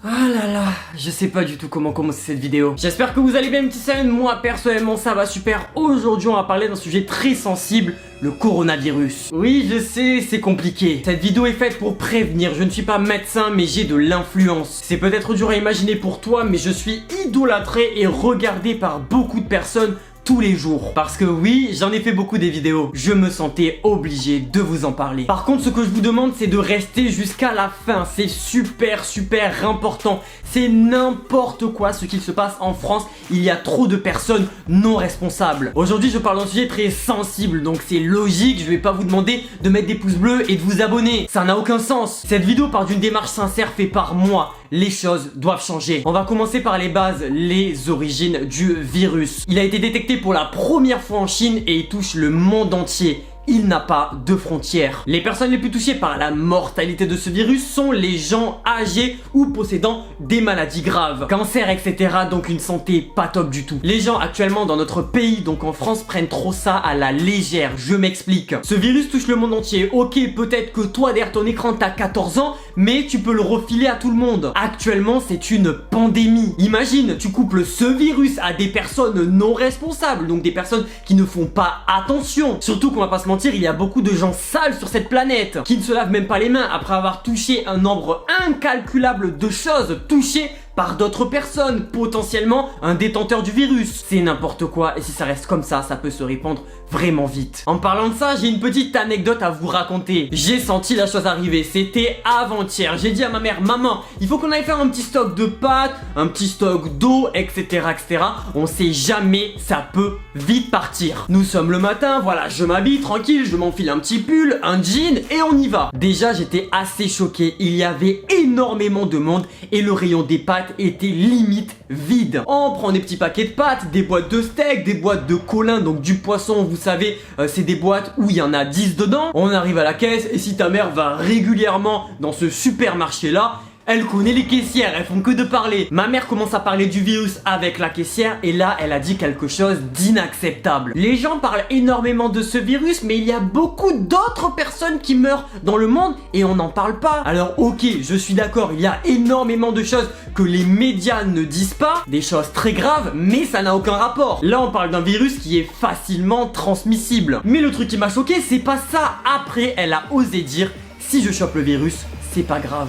Ah là là, je sais pas du tout comment commencer cette vidéo. J'espère que vous allez bien, petit Sam. Moi personnellement ça va super. Aujourd'hui on va parler d'un sujet très sensible, le coronavirus. Oui, je sais, c'est compliqué. Cette vidéo est faite pour prévenir. Je ne suis pas médecin mais j'ai de l'influence. C'est peut-être dur à imaginer pour toi, mais je suis idolâtré et regardé par beaucoup de personnes tous les jours. Parce que oui, j'en ai fait beaucoup des vidéos. Je me sentais obligé de vous en parler. Par contre, ce que je vous demande, c'est de rester jusqu'à la fin. C'est super important. C'est n'importe quoi ce qu'il se passe en France. Il y a trop de personnes non responsables. Aujourd'hui, je parle d'un sujet très sensible. Donc c'est logique, je vais pas vous demander de mettre des pouces bleus et de vous abonner. Ça n'a aucun sens. Cette vidéo part d'une démarche sincère faite par moi. Les choses doivent changer. On va commencer par les bases, les origines du virus. Il a été détecté pour la première fois en Chine et il touche le monde entier. Il n'a pas de frontières. Les personnes les plus touchées par la mortalité de ce virus sont les gens âgés ou possédant des maladies graves, cancer, etc. Donc une santé pas top du tout. Les gens actuellement dans notre pays, donc en France, prennent trop ça à la légère. Je m'explique. Ce virus touche le monde entier. Ok, peut-être que toi derrière ton écran t'as 14 ans, mais tu peux le refiler à tout le monde. Actuellement, c'est une pandémie. Imagine, tu couples ce virus à des personnes non responsables, donc des personnes qui ne font pas attention. Surtout qu'on va pas se mentir, il y a beaucoup de gens sales sur cette planète qui ne se lavent même pas les mains après avoir touché un nombre incalculable de choses touchées par d'autres personnes, potentiellement un détenteur du virus. C'est n'importe quoi et si ça reste comme ça peut se répandre vraiment vite. En parlant de ça, j'ai une petite anecdote à vous raconter. J'ai senti la chose arriver, c'était avant-hier. J'ai dit à ma mère, maman, il faut qu'on aille faire un petit stock de pâtes, un petit stock d'eau, etc. On sait jamais, ça peut vite partir. Nous sommes le matin, voilà, je m'habille tranquille, je m'enfile un petit pull, un jean et on y va. Déjà, j'étais assez choqué, il y avait énormément de monde et le rayon des pâtes était limite vide. On prend des petits paquets de pâtes, des boîtes de steak, des boîtes de colin, donc du poisson, vous savez, c'est des boîtes où il y en a 10 dedans. On arrive à la caisse et si ta mère va régulièrement dans ce supermarché là, elle connaît les caissières, elles font que de parler. Ma mère commence à parler du virus avec la caissière et là, elle a dit quelque chose d'inacceptable. Les gens parlent énormément de ce virus, mais il y a beaucoup d'autres personnes qui meurent dans le monde et on n'en parle pas. Alors ok, je suis d'accord, il y a énormément de choses que les médias ne disent pas, des choses très graves, mais ça n'a aucun rapport. Là, on parle d'un virus qui est facilement transmissible. Mais le truc qui m'a choqué, c'est pas ça. Après, elle a osé dire, si je chope le virus, c'est pas grave.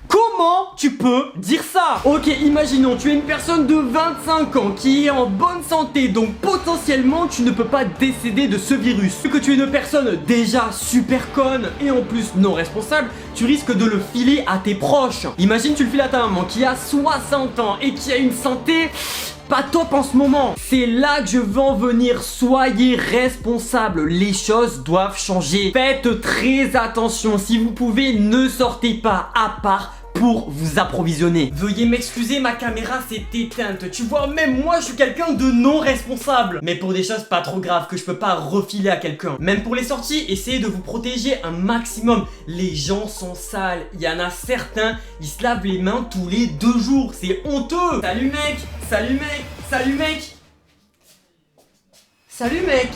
Comment tu peux dire ça? Ok, imaginons, tu es une personne de 25 ans qui est en bonne santé, donc potentiellement tu ne peux pas décéder de ce virus. Vu que tu es une personne déjà super conne et en plus non responsable, tu risques de le filer à tes proches. Imagine tu le files à ta maman qui a 60 ans et qui a une santé pas top en ce moment. C'est là que je veux en venir. Soyez responsables. Les choses doivent changer. Faites très attention. Si vous pouvez, ne sortez pas à part pour vous approvisionner. Veuillez m'excuser, ma caméra s'est éteinte. Tu vois, même moi, je suis quelqu'un de non responsable. Mais pour des choses pas trop graves que je peux pas refiler à quelqu'un. Même pour les sorties, essayez de vous protéger un maximum. Les gens sont sales. Il y en a certains, ils se lavent les mains tous les 2 jours. C'est honteux. Salut mec. Salut mec. Salut mec. Salut mec.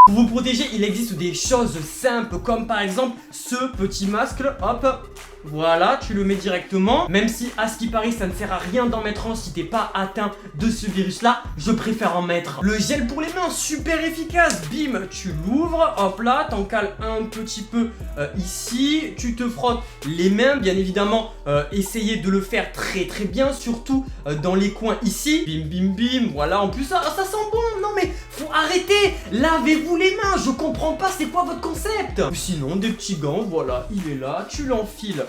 Pour vous protéger, il existe des choses simples comme par exemple ce petit masque là, hop, voilà, tu le mets directement. Même si à ce qui paraît ça ne sert à rien d'en mettre un si t'es pas atteint de ce virus là, je préfère en mettre. Le gel pour les mains, super efficace, bim, tu l'ouvres, hop là, t'en cales un petit peu ici, tu te frottes les mains, bien évidemment, essayez de le faire très bien, surtout dans les coins ici, bim, voilà, en plus ça sent bon, non mais faut arrêter, lavez-vous les mains, je comprends pas, c'est quoi votre concept? Sinon, des petits gants, voilà, il est là, tu l'enfiles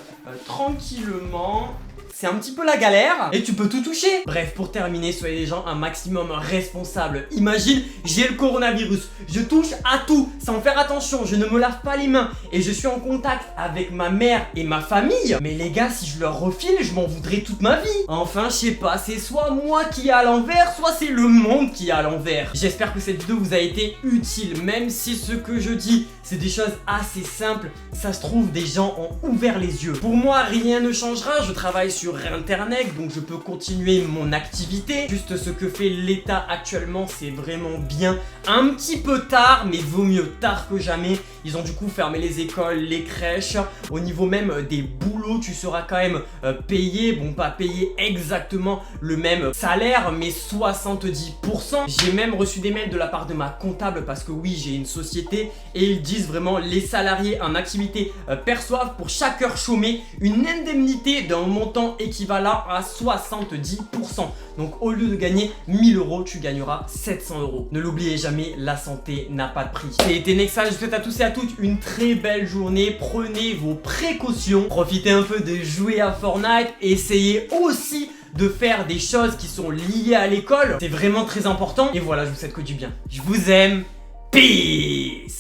tranquillement. C'est un petit peu la galère et tu peux tout toucher. Bref, pour terminer, soyez des gens un maximum responsables. Imagine, j'ai le coronavirus, je touche à tout sans faire attention, je ne me lave pas les mains et je suis en contact avec ma mère et ma famille. Mais les gars, si je leur refile, je m'en voudrais toute ma vie. Enfin, je sais pas, c'est soit moi qui est à l'envers, soit c'est le monde qui est à l'envers. J'espère que cette vidéo vous a été utile, même si ce que je dis, c'est des choses assez simples. Ça se trouve, des gens ont ouvert les yeux. Pour moi, rien ne changera, je travaille sur sur internet, donc je peux continuer mon activité. Juste ce que fait l'État actuellement, c'est vraiment bien. Un petit peu tard, mais vaut mieux tard que jamais. Ils ont du coup fermé les écoles, les crèches. Au niveau même des boulots, tu seras quand même payé, bon pas payé exactement le même salaire, mais 70%. J'ai même reçu des mails de la part de ma comptable parce que oui, j'ai une société et ils disent vraiment les salariés en activité perçoivent pour chaque heure chômée une indemnité d'un montant équivalent à 70%. Donc au lieu de gagner 1000 euros, tu gagneras 700 euros. Ne l'oubliez jamais, la santé n'a pas de prix. C'était Nexa, je vous souhaite à tous et à toutes une très belle journée. Prenez vos précautions, profitez un peu de jouer à Fortnite, essayez aussi de faire des choses qui sont liées à l'école. C'est vraiment très important. Et voilà, je vous souhaite que du bien. Je vous aime. Peace.